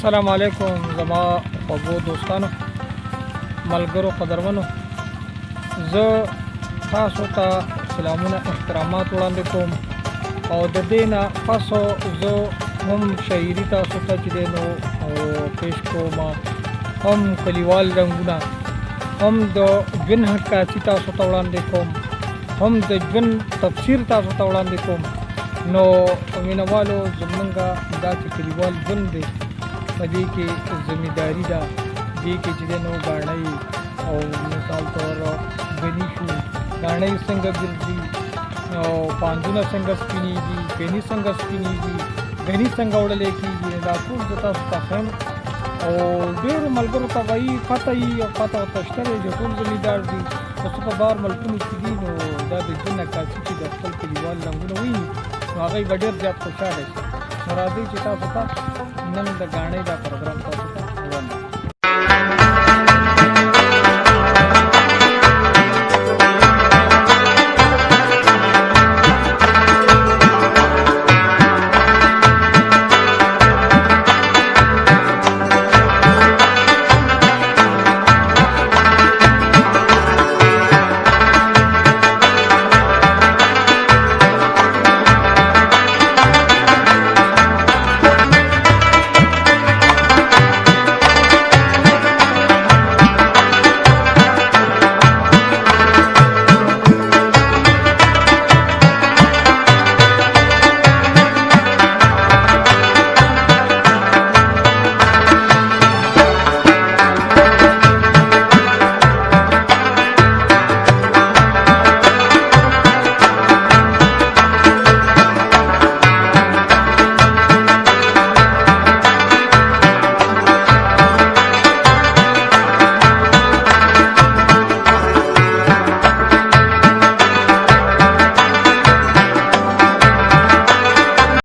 السلام علیکم زما خوږو دوستانو ملګرو قدرمنو زه تاسو ته سلامونه احترامات وړاندې کوم او د دې نه پسو زه هم شاعري تاسو ته چې دی نو پیش کوم هم کلیوال رنګونه هم د ژوند حقیقت تاسو ته وړاندې کوم هم د ژوند تفسیر تاسو ته وړاندې کوم نو مینوالو زمونږ دا چې کلیوال ژوند دی په دې کې ذمہداري ده دې کې چې دی نو ګاڼۍ او مثال طور غني شو ګاڼۍ څنګه ګرځي او پانځونه څنګه سپینېږي پینې څنګه سپینېږي غني څنګه وړلی کېږي دا ټول زه تاسو ته ښیم او ډېرو ملګرو ته وایي پته وي او پته ورته شته دی چې ټول ذمہدار دي خو څه په بار ملکونو کې دي نو دا د ژوند عکاسي چې د خپل کلیوال رنګونه وویني نو هغوی به ډېر زیات خوشحاله شي نو راځئ چې تاسو ته نن د ګاڼۍ دا پروګرام تاسو ته وړاندې